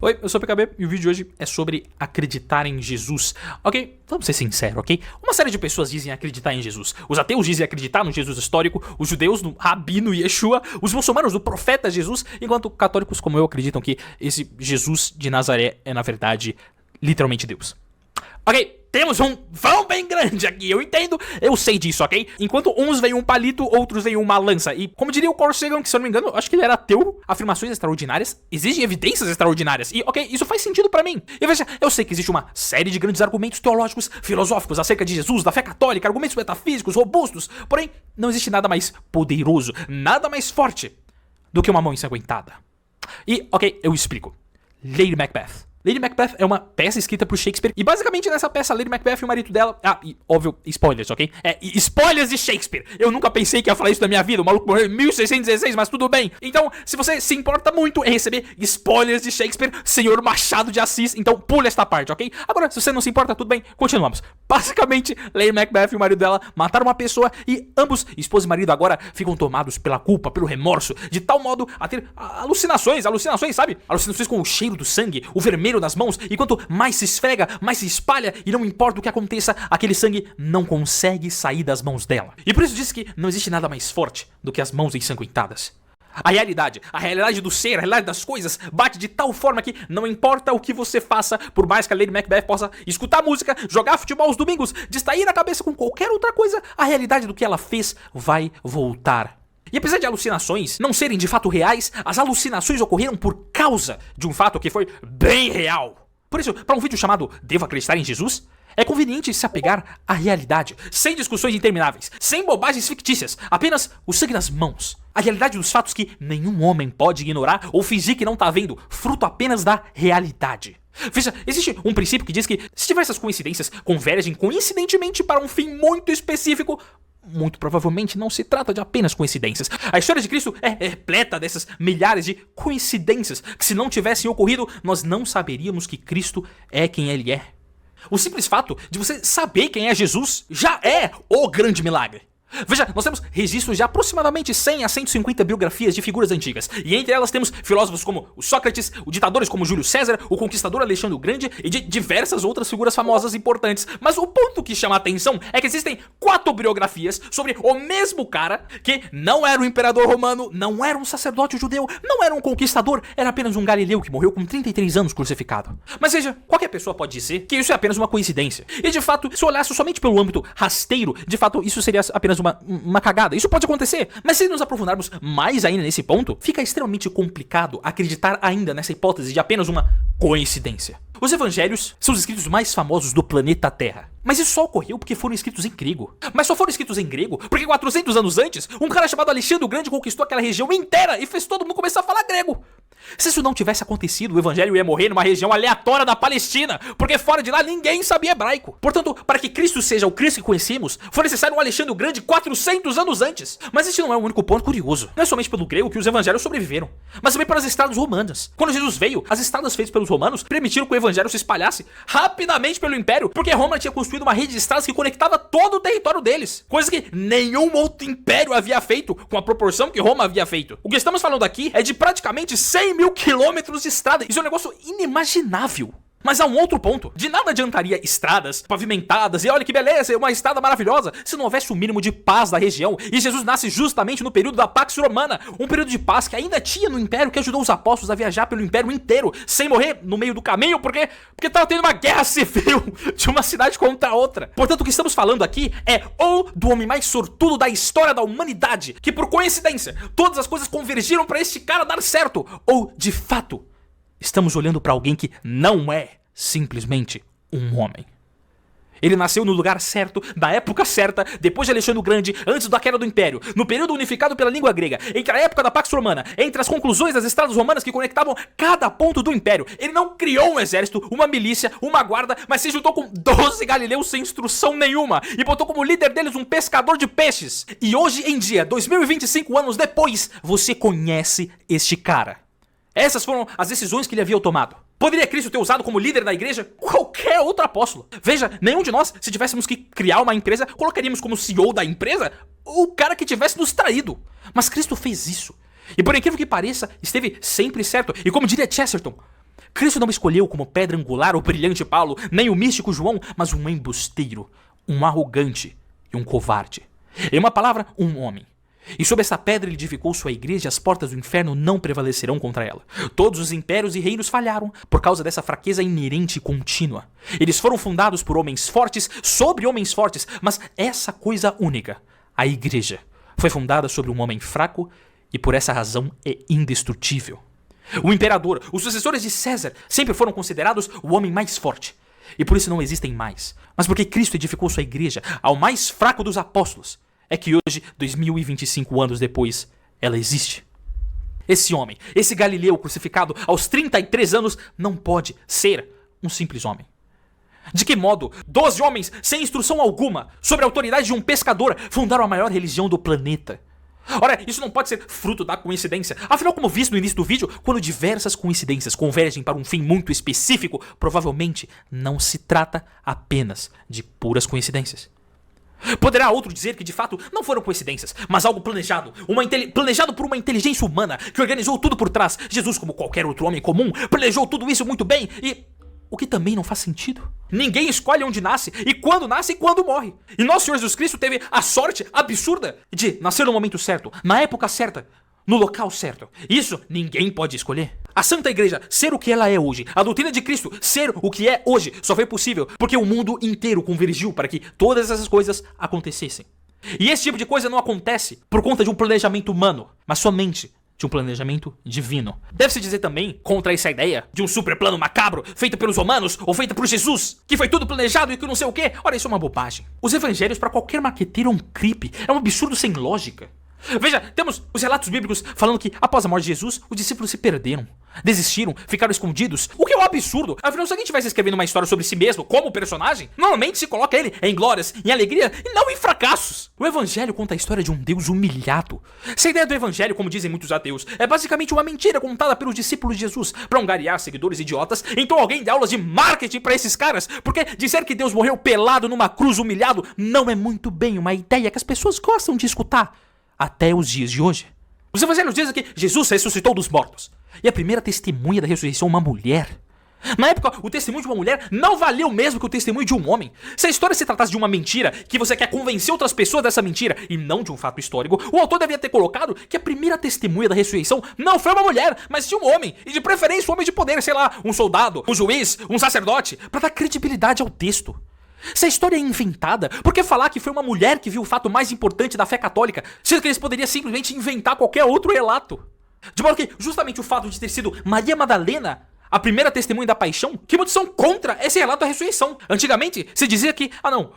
Oi, eu sou o PKB e o vídeo de hoje é sobre acreditar em Jesus. Ok? Vamos ser sinceros, ok? Uma série de pessoas dizem acreditar em Jesus. Os ateus dizem acreditar no Jesus histórico, os judeus no Rabino Yeshua, os muçulmanos no profeta Jesus, enquanto católicos como eu acreditam que esse Jesus de Nazaré é, na verdade, literalmente Deus. Ok, temos um vão bem grande aqui, eu entendo, eu sei disso, ok? Enquanto uns veem um palito, outros veem uma lança. E como diria o Carl Sagan, que se eu não me engano, acho que ele era ateu, afirmações extraordinárias exigem evidências extraordinárias. E ok, isso faz sentido pra mim. E veja, eu sei que existe uma série de grandes argumentos teológicos, filosóficos acerca de Jesus, da fé católica, argumentos metafísicos, robustos. Porém, não existe nada mais poderoso, nada mais forte do que uma mão ensanguentada. E ok, eu explico. Lady Macbeth. Lady Macbeth é uma peça escrita por Shakespeare. E basicamente nessa peça, Lady Macbeth e o marido dela... e óbvio, spoilers, ok? Spoilers de Shakespeare. Eu nunca pensei que ia falar isso na minha vida. O maluco morreu em 1616, mas tudo bem. Então, se você se importa muito em receber spoilers de Shakespeare, Senhor Machado de Assis, então pula esta parte, ok? Agora, se você não se importa, tudo bem, continuamos. Basicamente, Lady Macbeth e o marido dela mataram uma pessoa e ambos, esposa e marido, agora ficam tomados pela culpa, pelo remorso, de tal modo a ter alucinações, sabe? Alucinações com o cheiro do sangue, o vermelho nas mãos, e quanto mais se esfrega, mais se espalha, e não importa o que aconteça, aquele sangue não consegue sair das mãos dela. E por isso diz que não existe nada mais forte do que as mãos ensanguentadas. A realidade do ser, a realidade das coisas bate de tal forma que não importa o que você faça, por mais que a Lady Macbeth possa escutar música, jogar futebol aos domingos, distrair a cabeça com qualquer outra coisa, a realidade do que ela fez vai voltar. E apesar de alucinações não serem de fato reais, as alucinações ocorreram por causa de um fato que foi bem real. Por isso, para um vídeo chamado Devo Acreditar em Jesus? É conveniente se apegar à realidade, sem discussões intermináveis, sem bobagens fictícias, apenas o sangue nas mãos. A realidade dos fatos que nenhum homem pode ignorar ou fingir que não tá vendo, fruto apenas da realidade. Veja, existe um princípio que diz que se diversas coincidências convergem coincidentemente para um fim muito específico, muito provavelmente não se trata de apenas coincidências. A história de Cristo é repleta dessas milhares de coincidências que, se não tivessem ocorrido, nós não saberíamos que Cristo é quem Ele é. O simples fato de você saber quem é Jesus já é o grande milagre. Veja, nós temos registros de aproximadamente 100 a 150 biografias de figuras antigas, e entre elas temos filósofos como o Sócrates, ditadores como Júlio César, o conquistador Alexandre o Grande e de diversas outras figuras famosas e importantes. Mas o ponto que chama a atenção é que existem 4 biografias sobre o mesmo cara que não era um imperador romano, não era um sacerdote judeu, não era um conquistador, era apenas um galileu que morreu com 33 anos crucificado. Mas veja, qualquer pessoa pode dizer que isso é apenas uma coincidência. E de fato, se olhasse somente pelo âmbito rasteiro, de fato isso seria apenas uma cagada. Isso pode acontecer, mas se nos aprofundarmos mais ainda nesse ponto, fica extremamente complicado acreditar ainda nessa hipótese de apenas uma coincidência. Os evangelhos são os escritos mais famosos do planeta Terra. Mas isso só ocorreu porque foram escritos em grego. Mas só foram escritos em grego porque 400 anos antes, um cara chamado Alexandre o Grande conquistou aquela região inteira e fez todo mundo começar a falar grego. Se isso não tivesse acontecido, o evangelho ia morrer numa região aleatória da Palestina, porque fora de lá ninguém sabia hebraico. Portanto, para que Cristo seja o Cristo que conhecemos, foi necessário um Alexandre o Grande 400 anos antes. Mas este não é o único ponto curioso. Não é somente pelo grego que os evangelhos sobreviveram, mas também pelas estradas romanas. Quando Jesus veio, as estradas feitas pelos romanos permitiram que o evangelho se espalhasse rapidamente pelo império, porque Roma tinha construído uma rede de estradas que conectava todo o território deles, coisa que nenhum outro império havia feito com a proporção que Roma havia feito. O que estamos falando aqui é de praticamente 100 mil quilômetros de estrada. Isso é um negócio inimaginável. Mas há um outro ponto. De nada adiantaria estradas pavimentadas e olha que beleza, uma estrada maravilhosa, se não houvesse o mínimo de paz da região. E Jesus nasce justamente no período da Pax Romana, um período de paz que ainda tinha no Império, que ajudou os apóstolos a viajar pelo Império inteiro, sem morrer no meio do caminho, porque estava tendo uma guerra civil de uma cidade contra a outra. Portanto, o que estamos falando aqui é ou do homem mais sortudo da história da humanidade, que por coincidência, todas as coisas convergiram para este cara dar certo, ou de fato, estamos olhando para alguém que não é simplesmente um homem. Ele nasceu no lugar certo, na época certa, depois de Alexandre o Grande, antes da queda do Império, no período unificado pela língua grega, entre a época da Pax Romana, entre as conclusões das estradas romanas que conectavam cada ponto do Império. Ele não criou um exército, uma milícia, uma guarda, mas se juntou com 12 galileus sem instrução nenhuma e botou como líder deles um pescador de peixes. E hoje em dia, 2025 anos depois, você conhece este cara. Essas foram as decisões que ele havia tomado. Poderia Cristo ter usado como líder da igreja qualquer outro apóstolo? Veja, nenhum de nós, se tivéssemos que criar uma empresa, colocaríamos como CEO da empresa o cara que tivesse nos traído. Mas Cristo fez isso. E por incrível que pareça, esteve sempre certo. E como diria Chesterton, Cristo não escolheu como pedra angular o brilhante Paulo, nem o místico João, mas um embusteiro, um arrogante e um covarde. Em uma palavra, um homem. E sob essa pedra ele edificou sua igreja, e as portas do inferno não prevalecerão contra ela. Todos os impérios e reinos falharam por causa dessa fraqueza inerente e contínua. Eles foram fundados por homens fortes sobre homens fortes, mas essa coisa única, a igreja, foi fundada sobre um homem fraco e por essa razão é indestrutível. O imperador, os sucessores de César, sempre foram considerados o homem mais forte. E por isso não existem mais. Mas porque Cristo edificou sua igreja ao mais fraco dos apóstolos, é que hoje, 2025 anos depois, ela existe. Esse homem, esse Galileu crucificado aos 33 anos, não pode ser um simples homem. De que modo 12 homens sem instrução alguma, sob a autoridade de um pescador, fundaram a maior religião do planeta? Ora, isso não pode ser fruto da coincidência. Afinal, como visto no início do vídeo, quando diversas coincidências convergem para um fim muito específico, provavelmente não se trata apenas de puras coincidências. Poderá outro dizer que de fato não foram coincidências, mas algo planejado, planejado por uma inteligência humana que organizou tudo por trás. Jesus, como qualquer outro homem comum, planejou tudo isso muito bem e... o que também não faz sentido. Ninguém escolhe onde nasce e quando morre. E nosso Senhor Jesus Cristo teve a sorte absurda de nascer no momento certo, na época certa, no local certo. Isso ninguém pode escolher. A Santa Igreja ser o que ela é hoje, a doutrina de Cristo ser o que é hoje, só foi possível porque o mundo inteiro convergiu para que todas essas coisas acontecessem. E esse tipo de coisa não acontece por conta de um planejamento humano, mas somente de um planejamento divino. Deve-se dizer também contra essa ideia de um superplano macabro feito pelos romanos ou feito por Jesus, que foi tudo planejado e que não sei o quê. Ora, isso é uma bobagem. Os evangelhos para qualquer marqueteiro é um creep, é um absurdo sem lógica. Veja, temos os relatos bíblicos falando que após a morte de Jesus, os discípulos se perderam, desistiram, ficaram escondidos, o que é um absurdo. Afinal, se alguém estivesse escrevendo uma história sobre si mesmo como personagem, normalmente se coloca ele em glórias, em alegria e não em fracassos. O evangelho conta a história de um Deus humilhado. Se a ideia do evangelho, como dizem muitos ateus, é basicamente uma mentira contada pelos discípulos de Jesus para angariar seguidores idiotas, então alguém dá aulas de marketing para esses caras, porque dizer que Deus morreu pelado numa cruz humilhado não é muito bem uma ideia que as pessoas gostam de escutar até os dias de hoje. Os evangelhos dizem que Jesus ressuscitou dos mortos. E a primeira testemunha da ressurreição é uma mulher. Na época, o testemunho de uma mulher não valia o mesmo que o testemunho de um homem. Se a história se tratasse de uma mentira, que você quer convencer outras pessoas dessa mentira, e não de um fato histórico, o autor devia ter colocado que a primeira testemunha da ressurreição não foi uma mulher, mas sim um homem. E de preferência um homem de poder, sei lá, um soldado, um juiz, um sacerdote, para dar credibilidade ao texto. Se a história é inventada, por que falar que foi uma mulher que viu o fato mais importante da fé católica, sendo que eles poderiam simplesmente inventar qualquer outro relato? De modo que justamente o fato de ter sido Maria Madalena a primeira testemunha da paixão, que muitos são contra esse relato da ressurreição. Antigamente se dizia que,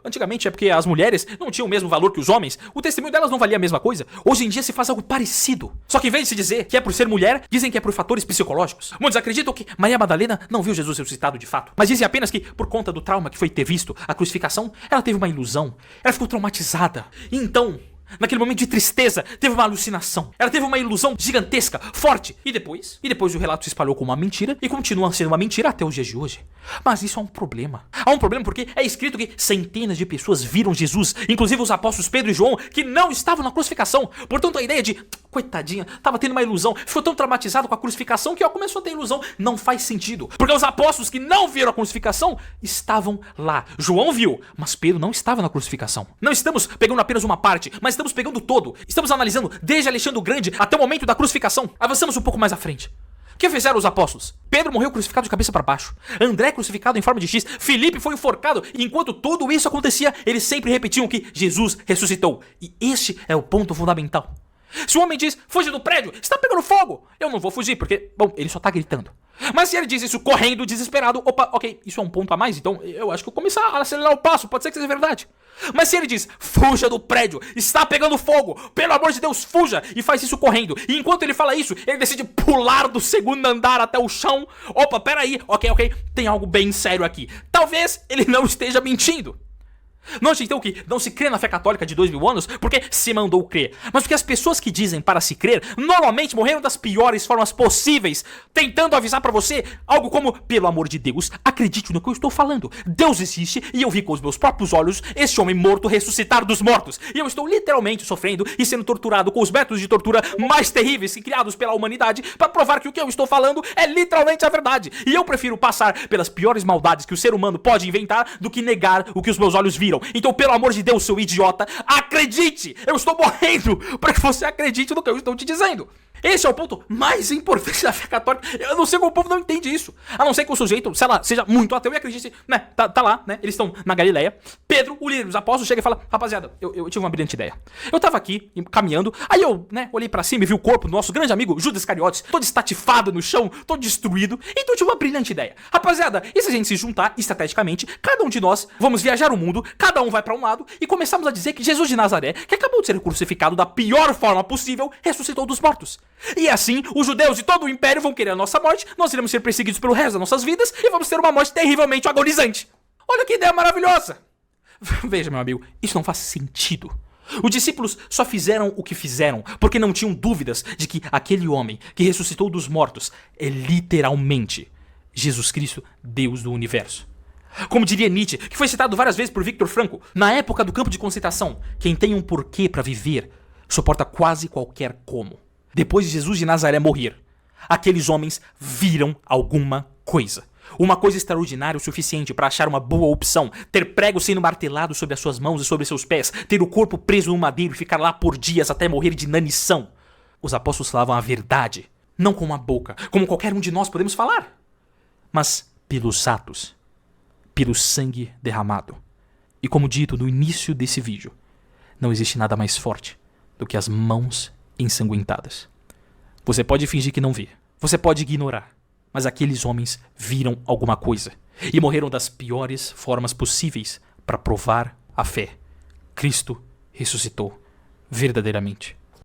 antigamente é porque as mulheres não tinham o mesmo valor que os homens, o testemunho delas não valia a mesma coisa. Hoje em dia se faz algo parecido. Só que em vez de se dizer que é por ser mulher, dizem que é por fatores psicológicos. Muitos acreditam que Maria Madalena não viu Jesus ressuscitado de fato, mas dizem apenas que, por conta do trauma que foi ter visto a crucificação, ela teve uma ilusão, ela ficou traumatizada. E então, naquele momento de tristeza, teve uma alucinação. Ela teve uma ilusão gigantesca, forte. E depois o relato se espalhou como uma mentira e continua sendo uma mentira até os dias de hoje. Mas isso é um problema. Há um problema porque é escrito que centenas de pessoas viram Jesus, inclusive os apóstolos Pedro e João, que não estavam na crucificação. Portanto, a ideia de, coitadinha, estava tendo uma ilusão, ficou tão traumatizado com a crucificação que começou a ter ilusão, não faz sentido. Porque os apóstolos que não viram a crucificação estavam lá. João viu, mas Pedro não estava na crucificação. Não estamos pegando apenas uma parte, mas estamos pegando todo. Estamos analisando desde Alexandre o Grande até o momento da crucificação. Avançamos um pouco mais à frente. O que fizeram os apóstolos? Pedro morreu crucificado de cabeça para baixo. André crucificado em forma de X. Filipe foi enforcado. E enquanto tudo isso acontecia, eles sempre repetiam que Jesus ressuscitou. E este é o ponto fundamental. Se o homem diz, fuja do prédio, está pegando fogo, eu não vou fugir, porque, ele só tá gritando. Mas se ele diz isso correndo, desesperado, opa, ok, isso é um ponto a mais, então eu acho que eu vou começar a acelerar o passo, pode ser que seja verdade. Mas se ele diz, fuja do prédio, está pegando fogo, pelo amor de Deus, fuja, e faz isso correndo, e enquanto ele fala isso, ele decide pular do segundo andar até o chão, opa, peraí, ok, tem algo bem sério aqui. Talvez ele não esteja mentindo. Não acha então que não se crê na fé católica de 2000 anos porque se mandou crer, mas porque as pessoas que dizem para se crer normalmente morreram das piores formas possíveis, tentando avisar para você algo como: pelo amor de Deus, acredite no que eu estou falando. Deus existe e eu vi com os meus próprios olhos este homem morto ressuscitar dos mortos. E eu estou literalmente sofrendo e sendo torturado com os métodos de tortura mais terríveis criados pela humanidade para provar que o que eu estou falando é literalmente a verdade. E eu prefiro passar pelas piores maldades que o ser humano pode inventar do que negar o que os meus olhos viram. Então, pelo amor de Deus, seu idiota, acredite! Eu estou morrendo para que você acredite no que eu estou te dizendo. Esse é o ponto mais importante da fé católica. Eu não sei como o povo não entende isso. A não ser que o sujeito, sei lá, seja muito ateu e acredite, né? Tá lá, né? Eles estão na Galileia. Pedro, o líder dos apóstolos, chega e fala: rapaziada, eu tive uma brilhante ideia. Eu tava aqui, caminhando, aí eu, né, olhei pra cima e vi o corpo do nosso grande amigo Judas Iscariotes, todo estatifado no chão, todo destruído. Então eu tive uma brilhante ideia. Rapaziada, e se a gente se juntar estrategicamente, cada um de nós vamos viajar o mundo, cada um vai pra um lado e começamos a dizer que Jesus de Nazaré, que acabou de ser crucificado da pior forma possível, ressuscitou dos mortos. E assim, os judeus e todo o império vão querer a nossa morte, nós iremos ser perseguidos pelo resto das nossas vidas e vamos ter uma morte terrivelmente agonizante. Olha que ideia maravilhosa! Veja, meu amigo, isso não faz sentido. Os discípulos só fizeram o que fizeram porque não tinham dúvidas de que aquele homem que ressuscitou dos mortos é literalmente Jesus Cristo, Deus do universo. Como diria Nietzsche, que foi citado várias vezes por Viktor Frankl, na época do campo de concentração, quem tem um porquê para viver suporta quase qualquer como. Depois de Jesus de Nazaré morrer, aqueles homens viram alguma coisa. Uma coisa extraordinária o suficiente para achar uma boa opção, ter prego sendo martelado sobre as suas mãos e sobre seus pés, ter o corpo preso no madeiro e ficar lá por dias até morrer de inanição. Os apóstolos falavam a verdade, não com a boca, como qualquer um de nós podemos falar, mas pelos atos, pelo sangue derramado. E como dito no início desse vídeo, não existe nada mais forte do que as mãos ensanguentadas. Você pode fingir que não vê, você pode ignorar, mas aqueles homens viram alguma coisa e morreram das piores formas possíveis para provar a fé. Cristo ressuscitou verdadeiramente.